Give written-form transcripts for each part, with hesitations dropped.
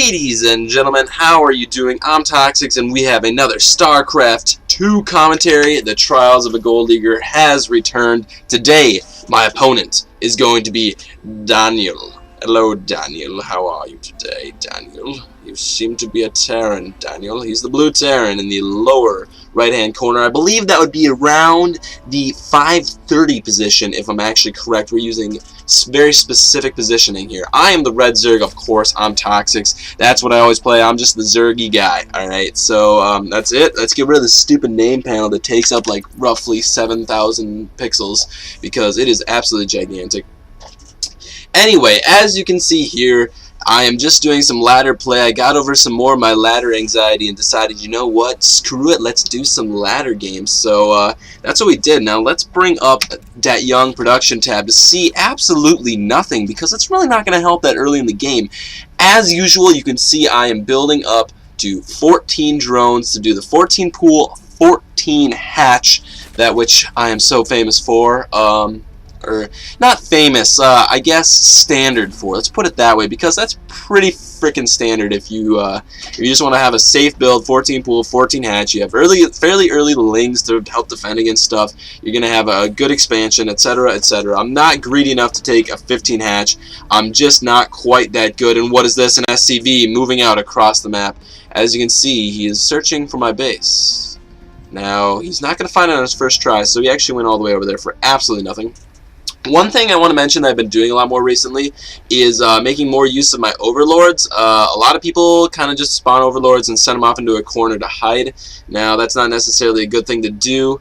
Ladies and gentlemen, how are you doing? I'm T0x1x, and we have another StarCraft 2 commentary. The Trials of a Gold Eager has returned. Today, my opponent is going to be Daniel. Hello, Daniel. How are you today, Daniel? You seem to be a Terran, Daniel. He's the blue Terran in the lower right-hand corner. I believe that would be around the 530 position, if I'm actually correct. We're using very specific positioning here. I am the red zerg, of course. I'm T0x1x. That's what I always play. I'm just the zergy guy. Alright, so that's it. Let's get rid of the stupid name panel that takes up like roughly 7,000 pixels because it is absolutely gigantic. Anyway, as you can see here, I am just doing some ladder play. I got over some more of my ladder anxiety and decided, you know what, screw it, let's do some ladder games. So that's what we did. Now let's bring up that young production tab to see absolutely nothing because it's really not going to help that early in the game. As usual, you can see I am building up to 14 drones to do the 14 pool, 14 hatch, that which I am so famous for. Or not famous, I guess standard for. Let's put it that way because that's pretty freaking standard. If you just want to have a safe build, 14 pool, 14 hatch, you have fairly early lings to help defend against stuff. You're gonna have a good expansion, etc., etc. I'm not greedy enough to take a 15 hatch. I'm just not quite that good. And what is this? An SCV moving out across the map. As you can see, he is searching for my base. Now he's not gonna find it on his first try, so he actually went all the way over there for absolutely nothing. One thing I want to mention that I've been doing a lot more recently is making more use of my overlords. A lot of people kind of just spawn overlords and send them off into a corner to hide. Now that's not necessarily a good thing to do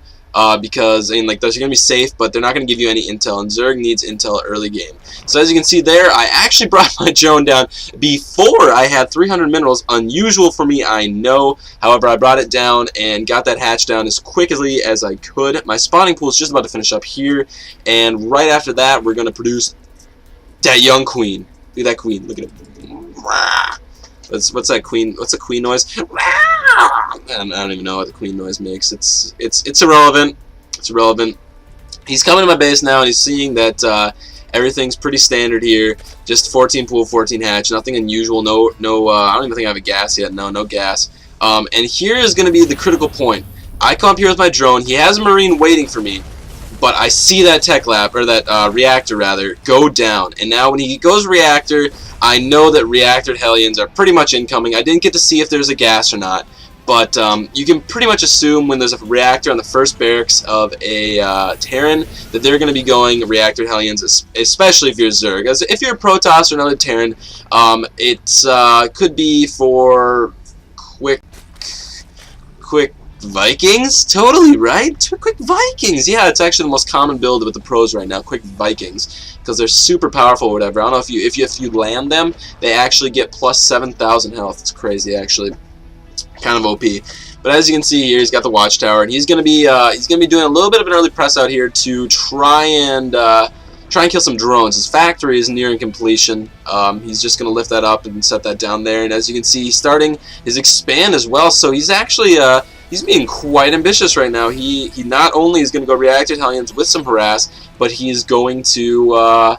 because like those are going to be safe, but they're not going to give you any intel, and Zerg needs intel early game. So as you can see there, I actually brought my drone down before I had 300 minerals. Unusual for me, I know. However, I brought it down and got that hatch down as quickly as I could. My spawning pool is just about to finish up here, and right after that, we're going to produce that young queen. Look at that queen. Look at it. What's that queen? What's a queen noise? I don't even know what the queen noise makes. It's irrelevant. It's irrelevant. He's coming to my base now, and he's seeing that everything's pretty standard here. Just 14 pool, 14 hatch. Nothing unusual. No. I don't even think I have a gas yet. No gas. And here is going to be the critical point. I come up here with my drone. He has a marine waiting for me, but I see that tech lab, or that reactor rather, go down. And now when he goes reactor, I know that reactored Hellions are pretty much incoming. I didn't get to see if there's a gas or not, but you can pretty much assume when there's a reactor on the first barracks of a Terran that they're going to be going reactored Hellions, especially if you're Zerg. As if you're a Protoss or another Terran, it could be for quick Vikings? Totally, right? Quick Vikings! Yeah, it's actually the most common build with the pros right now, quick Vikings, because they're super powerful or whatever. I don't know if you land them, they actually get plus 7,000 health. It's crazy, actually. Kind of OP. But as you can see here, he's got the watchtower, and he's gonna be doing a little bit of an early press out here to try and kill some drones. His factory is nearing completion. He's just gonna lift that up and set that down there. And as you can see, he's starting his expand as well. So he's actually he's being quite ambitious right now. He not only is going to go reactor Hellions with some harass, but he's going to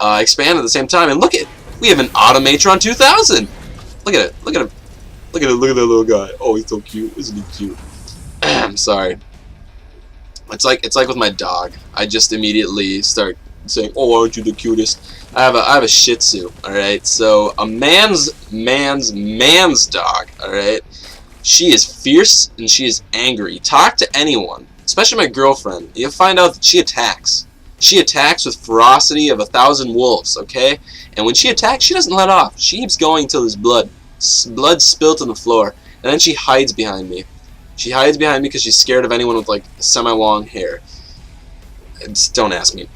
expand at the same time. And look at, we have an Automatron 2000. Look at it. Look at him. Look at it. Look at that little guy. Oh, he's so cute. Isn't he cute? I'm sorry. It's like with my dog. I just immediately start saying, "Oh, aren't you the cutest?" I have a Shih Tzu. All right. So a man's dog. All right. She is fierce and she is angry. Talk to anyone, especially my girlfriend, you'll find out that she attacks. She attacks with ferocity of 1,000 wolves, okay? And when she attacks, she doesn't let off. She keeps going till there's blood spilled on the floor. And then she hides behind me. She hides behind me because she's scared of anyone with like semi-long hair. Just don't ask me.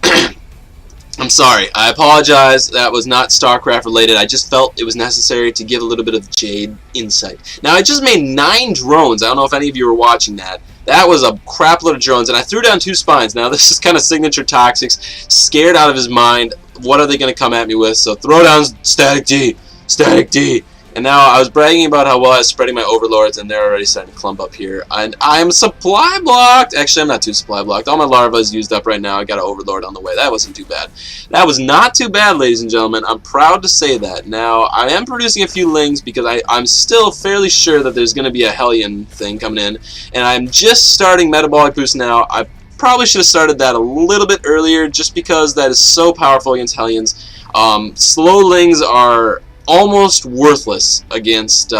I'm sorry. I apologize. That was not StarCraft related. I just felt it was necessary to give a little bit of Jade insight. Now, I just made 9 drones. I don't know if any of you were watching that. That was a crap load of drones, and I threw down 2 spines. Now, this is kind of signature T0x1x. Scared out of his mind. What are they going to come at me with? So, throw down Static D. Static D. And now I was bragging about how well I was spreading my overlords, and they're already starting to clump up here. And I'm supply blocked. Actually, I'm not too supply blocked. All my larvae is used up right now. I got an overlord on the way. That wasn't too bad. That was not too bad, ladies and gentlemen. I'm proud to say that. Now, I am producing a few lings because I'm still fairly sure that there's going to be a Hellion thing coming in. And I'm just starting metabolic boost now. I probably should have started that a little bit earlier just because that is so powerful against Hellions. Slow lings are almost worthless against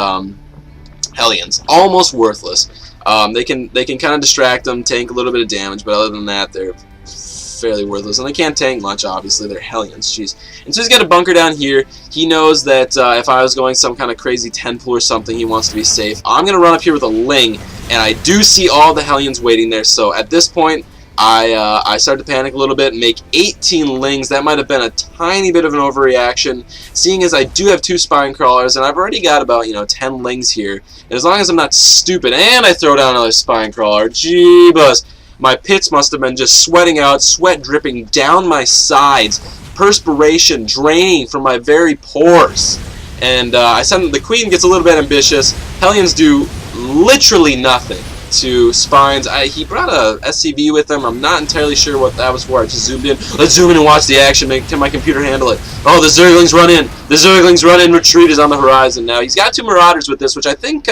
Hellions. Almost worthless. They can kind of distract them, tank a little bit of damage, but other than that, they're fairly worthless. And they can't tank much, obviously. They're Hellions. Jeez. And so he's got a bunker down here. He knows that if I was going some kind of crazy 10 pool or something, he wants to be safe. I'm going to run up here with a ling, and I do see all the Hellions waiting there. So at this point, I started to panic a little bit and make 18 lings. That might have been a tiny bit of an overreaction, seeing as I do have 2 spine crawlers, and I've already got about, 10 lings here. And as long as I'm not stupid, and I throw down another spine crawler, jeebus, my pits must have been just sweating out, sweat dripping down my sides, perspiration draining from my very pores. And the queen gets a little bit ambitious. Hellions do literally nothing to spines. He brought a SCV with him. I'm not entirely sure what that was for. I just zoomed in. Let's zoom in and watch the action. Can my computer handle it? Oh, the zerglings run in. The zerglings run in. Retreat is on the horizon now. He's got 2 marauders with this, which I think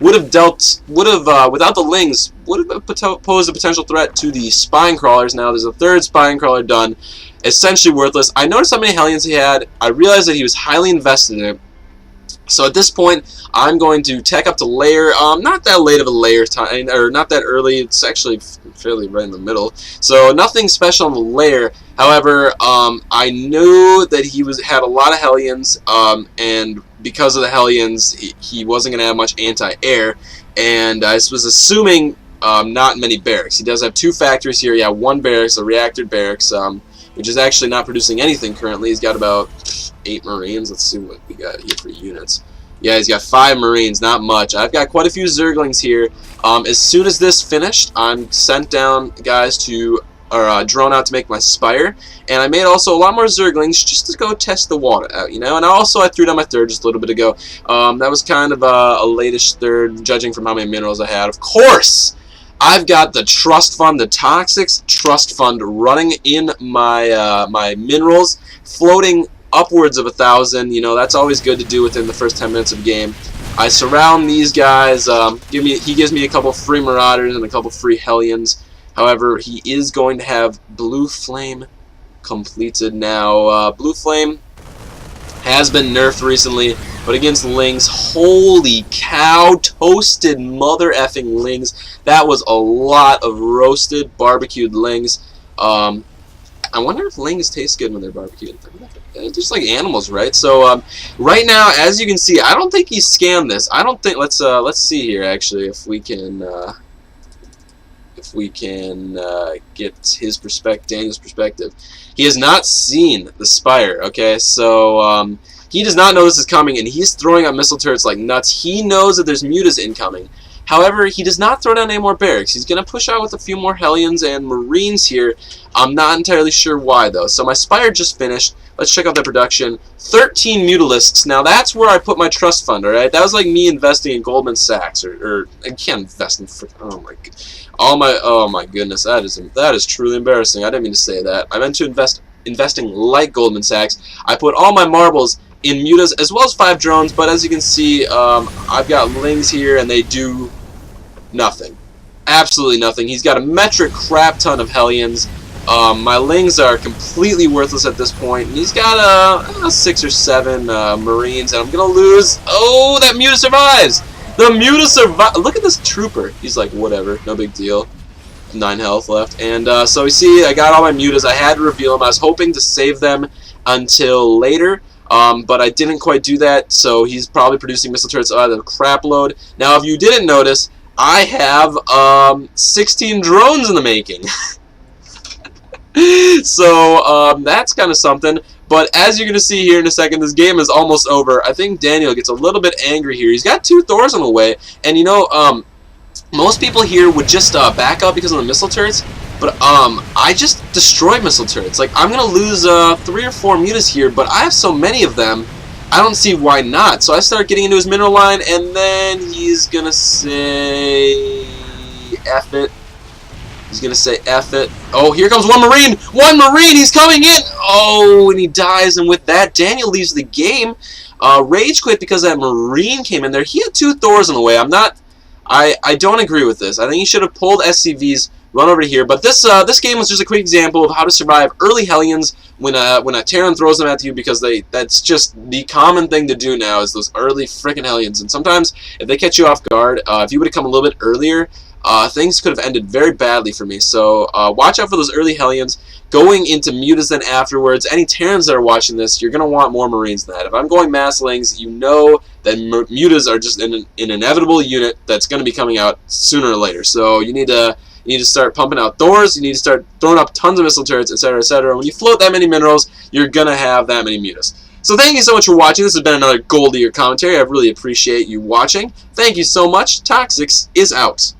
would have without the lings would have posed a potential threat to the spine crawlers. Now there's a 3rd spine crawler done. Essentially worthless. I noticed how many Hellions he had. I realized that he was highly invested in it. So at this point, I'm going to tech up to layer. Not that late of a layer time, or not that early. It's actually fairly right in the middle. So nothing special on the layer. However, I knew that he had a lot of Hellions, and because of the Hellions, he wasn't going to have much anti-air. And I was assuming not many barracks. He does have 2 factories here. Yeah, 1 barracks, a reactor barracks, which is actually not producing anything currently. He's got about 8 Marines. Let's see what we got here for units. Yeah, he's got 5 Marines, not much. I've got quite a few zerglings here. As soon as this finished, I'm sent down guys to, or drone out to make my spire. And I made also a lot more zerglings just to go test the water out, And I threw down my 3rd just a little bit ago. That was kind of a late-ish 3rd, judging from how many minerals I had. Of course! I've got the trust fund, the Toxics trust fund, running in my my minerals, floating upwards of 1,000. That's always good to do within the first 10 minutes of game. I surround these guys. He gives me a couple free marauders and a couple free Hellions. However, he is going to have Blue Flame completed now. Blue Flame has been nerfed recently, but against lings, holy cow, toasted mother effing lings. That was a lot of roasted, barbecued lings. I wonder if lings taste good when they're barbecued. They're just like animals, right? So right now, as you can see, I don't think he scanned this. I don't think. Let's see here actually if we can get his Daniel's perspective. He has not seen the spire. Okay, so he does not know this is coming, and he's throwing out missile turrets like nuts. He knows that there's mutas incoming. However, he does not throw down any more barracks. He's going to push out with a few more Hellions and Marines here. I'm not entirely sure why, though. So my Spire just finished. Let's check out the production. 13 Mutalisks. Now, that's where I put my trust fund, alright? That was like me investing in Goldman Sachs. Or I can't invest in... Oh my goodness. That is truly embarrassing. I didn't mean to say that. I meant to investing like Goldman Sachs. I put all my marbles in mutas as well as 5 drones, but as you can see, I've got lings here and they do nothing. Absolutely nothing. He's got a metric crap ton of Hellions. My lings are completely worthless at this point, and he's got 6 or 7 Marines, and I'm gonna lose. Oh, that muta survives! The muta survives! Look at this trooper. He's like, whatever, no big deal. 9 health left, and so you see, I got all my mutas. I had to reveal them. I was hoping to save them until later. But I didn't quite do that, so he's probably producing missile turrets out of the crap load. Now, if you didn't notice, I have 16 drones in the making. So that's kind of something. But as you're going to see here in a second, this game is almost over. I think Daniel gets a little bit angry here. He's got 2 Thors on the way, and most people here would just back up because of the missile turrets. But I just destroyed missile turrets. Like, I'm gonna lose 3 or 4 mutas here, but I have so many of them I don't see why not. So I start getting into his mineral line, and then he's gonna say F it. He's gonna say F it. Oh, here comes one Marine! One Marine! He's coming in! Oh, and he dies, and with that, Daniel leaves the game. Rage quit because that Marine came in there. He had 2 Thors in the way. I don't agree with this. I think he should have pulled SCVs, run over here. But this game was just a quick example of how to survive early Hellions when a Terran throws them at you, because that's just the common thing to do now, is those early frickin' Hellions. And sometimes if they catch you off guard, if you would have come a little bit earlier, things could have ended very badly for me. So watch out for those early Hellions. Going into Mutas then afterwards, any Terrans that are watching this, you're going to want more Marines than that. If I'm going Masslings, you know that Mutas are just an inevitable unit that's going to be coming out sooner or later. So you need to start pumping out Thors, you need to start throwing up tons of missile turrets, etc., etc. When you float that many minerals, you're going to have that many Mutas. So thank you so much for watching. This has been another Gold Digger commentary. I really appreciate you watching. Thank you so much. T0x1x is out.